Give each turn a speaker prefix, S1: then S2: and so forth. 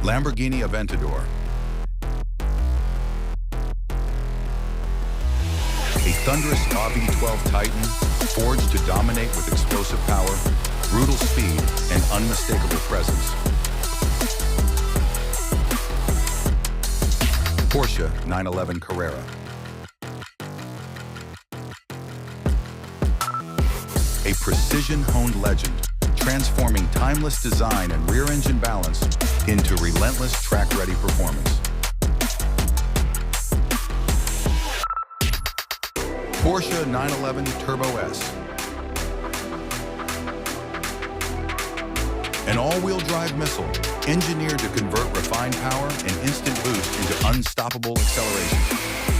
S1: Lamborghini Aventador. A thunderous RB12 Titan, forged to dominate with explosive power, brutal speed, and unmistakable presence. Porsche 911 Carrera. A precision-honed legend, transforming timeless design and rear-engine balance into relentless track-ready performance. Porsche 911 Turbo S. An all-wheel drive missile, engineered to convert refined power and instant boost into unstoppable acceleration.